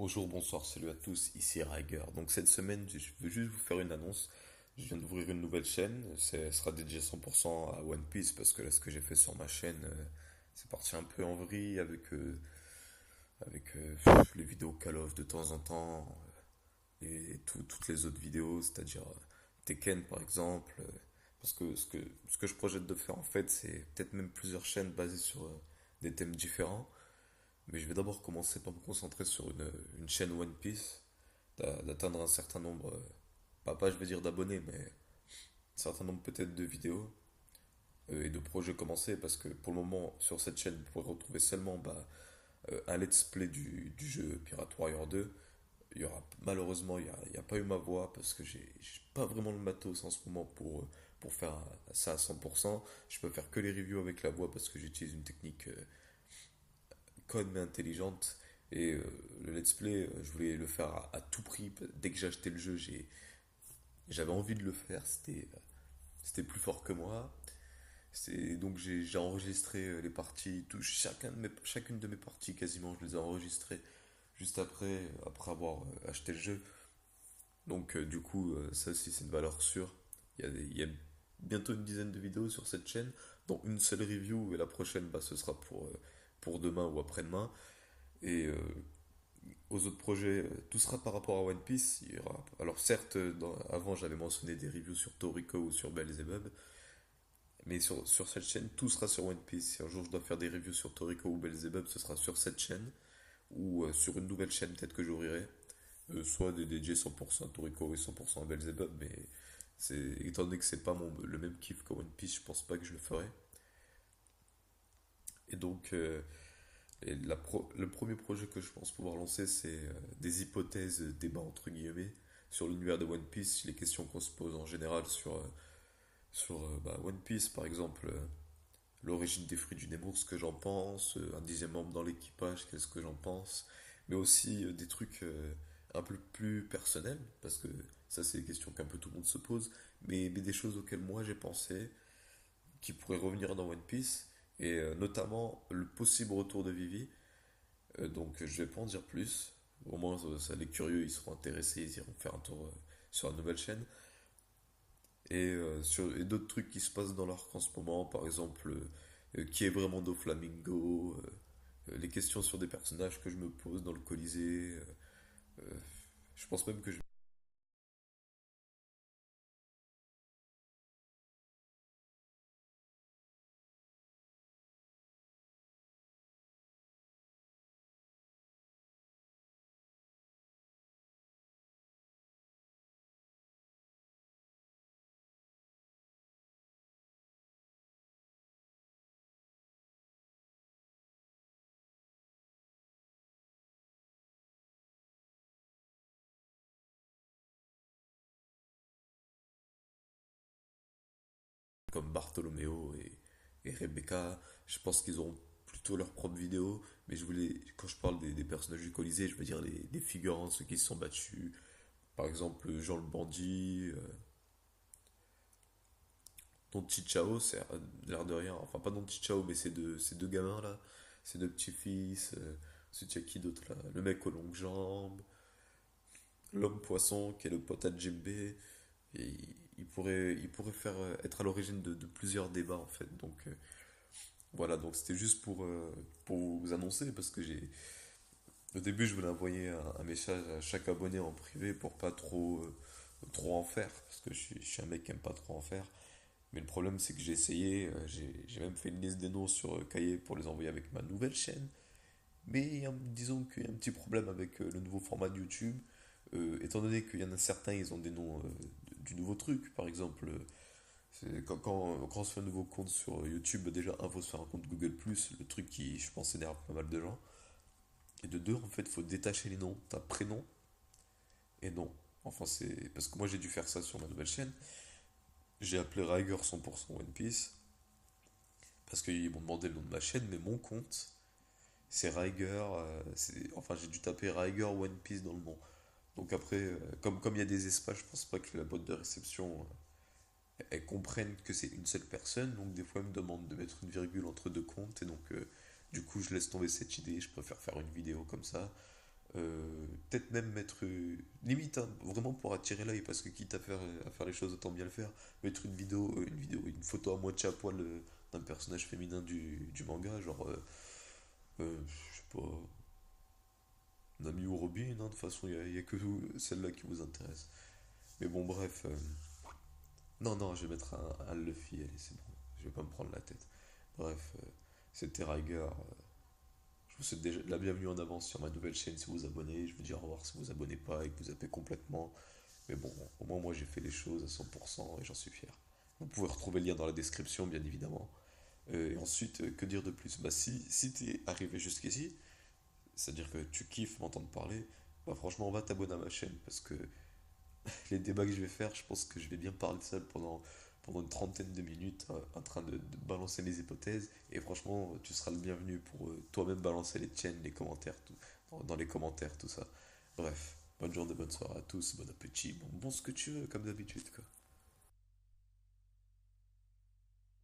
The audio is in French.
Bonjour, bonsoir, salut à tous, ici Riger. Donc cette semaine, je veux juste vous faire une annonce. Je viens d'ouvrir une nouvelle chaîne, elle sera dédiée 100% à One Piece parce que là ce que j'ai fait sur ma chaîne, c'est parti un peu en vrille avec les vidéos Call of de temps en temps et toutes les autres vidéos, c'est-à-dire Tekken par exemple. Parce que ce que je projette de faire en fait, c'est peut-être même plusieurs chaînes basées sur des thèmes différents. Mais je vais d'abord commencer par me concentrer sur une chaîne One Piece, d'atteindre un certain nombre, pas je vais dire d'abonnés, mais un certain nombre peut-être de vidéos et de projets commencés, parce que pour le moment, sur cette chaîne, vous pourrez retrouver seulement un let's play du jeu Pirate Warrior 2. Malheureusement, il y a pas eu ma voix, parce que j'ai pas vraiment le matos en ce moment pour faire ça à 100%. Je peux faire que les reviews avec la voix, parce que j'utilise une technique conne mais intelligente. Et le let's play, je voulais le faire à tout prix. Dès que j'ai acheté le jeu, j'avais envie de le faire. C'était plus fort que moi. Donc j'ai enregistré les parties, chacune de mes parties quasiment, je les ai enregistrées juste après avoir acheté le jeu. Donc du coup, ça aussi c'est une valeur sûre. Il y a bientôt une dizaine de vidéos sur cette chaîne, dont une seule review, et la prochaine, bah, ce sera pour demain ou après-demain. Et aux autres projets, tout sera par rapport à One Piece. Alors certes, avant j'avais mentionné des reviews sur Toriko ou sur Belzebub, mais sur cette chaîne, tout sera sur One Piece. Si un jour je dois faire des reviews sur Toriko ou Belzebub, ce sera sur cette chaîne, ou sur une nouvelle chaîne peut-être que j'ouvrirai, soit des DJ 100% à Toriko et 100% à Belzebub, mais étant donné que c'est pas le même kiff que One Piece, je pense pas que je le ferai. Et donc, le premier projet que je pense pouvoir lancer, c'est des hypothèses, débats entre guillemets, sur l'univers de One Piece, les questions qu'on se pose en général sur One Piece, par exemple, l'origine des fruits du Nemo, ce que j'en pense, un dixième membre dans l'équipage, qu'est-ce que j'en pense, mais aussi des trucs un peu plus personnels, parce que ça, c'est des questions qu'un peu tout le monde se pose, mais des choses auxquelles moi j'ai pensé, qui pourraient revenir dans One Piece, et notamment le possible retour de Vivi. Donc je vais pas en dire plus. Au moins les curieux ils seront intéressés, ils iront faire un tour sur la nouvelle chaîne. Et d'autres trucs qui se passent dans l'arc en ce moment, par exemple qui est vraiment Doflamingo, les questions sur des personnages que je me pose dans le Colisée. Euh, je pense même que je comme Bartholoméo et Rebecca, je pense qu'ils auront plutôt leur propre vidéo. Mais quand je parle des personnages du Colisée, je veux dire des figurants, ceux qui se sont battus. Par exemple, Jean le Bandit, Don Chichao, c'est l'air de rien. Enfin, pas Don Chichao, mais ces deux gamins là, ces deux petits-fils. Ensuite, il y a qui d'autre là? Le mec aux longues jambes, l'homme poisson qui est le pote à Jimbe. Et il pourrait faire être à l'origine de plusieurs débats en fait. Donc voilà, donc c'était juste pour vous annoncer parce que au début, je voulais envoyer un message à chaque abonné en privé pour pas trop en faire parce que je suis un mec qui aime pas trop en faire. Mais le problème, c'est que j'ai essayé, j'ai même fait une liste des noms sur cahier pour les envoyer avec ma nouvelle chaîne. Mais disons qu'il y a un petit problème avec le nouveau format de YouTube. Étant donné qu'il y en a certains, ils ont des noms du nouveau truc. Par exemple, quand on se fait un nouveau compte sur YouTube, déjà, un, faut se faire un compte Google+, le truc qui, je pense, énerve pas mal de gens. Et de deux, en fait, faut détacher les noms. T'as prénom et nom. Enfin, c'est. Parce que moi, j'ai dû faire ça sur ma nouvelle chaîne. J'ai appelé Riger 100% One Piece. Parce qu'ils m'ont demandé le nom de ma chaîne, mais mon compte, c'est Riger. Enfin, j'ai dû taper Riger One Piece dans le nom. Donc après, comme il y a des espaces, je pense pas que la boîte de réception elles comprennent que c'est une seule personne. Donc des fois, elles me demandent de mettre une virgule entre deux comptes. Et donc, du coup, je laisse tomber cette idée. Je préfère faire une vidéo comme ça. Peut-être même mettre limite hein, vraiment pour attirer l'œil parce que quitte à faire les choses autant bien le faire, mettre une photo à moitié à poil d'un personnage féminin du manga, genre je sais pas, Nami ou Robin, hein, de toute façon il y a que celle-là qui vous intéresse. Mais bon bref, non non je vais mettre un Luffy, allez c'est bon, je vais pas me prendre la tête. Bref, c'était Riger, je vous souhaite déjà la bienvenue en avance sur ma nouvelle chaîne si vous vous abonnez. Je vous dis au revoir si vous vous abonnez pas et que vous zappez complètement. Mais bon, au moins moi j'ai fait les choses à 100% et j'en suis fier. Vous pouvez retrouver le lien dans la description, bien évidemment. Et ensuite, que dire de plus? Bah si t'es arrivé jusqu'ici, c'est-à-dire que tu kiffes m'entendre parler, bah franchement, va t'abonner à ma chaîne parce que les débats que je vais faire, je pense que je vais bien parler seul pendant une trentaine de minutes en train de balancer mes hypothèses. Et franchement, tu seras le bienvenu pour toi-même balancer les tiennes, les commentaires, dans les commentaires, tout ça. Bref, bonne journée, bonne soirée à tous, bon appétit, bon ce que tu veux, comme d'habitude, quoi.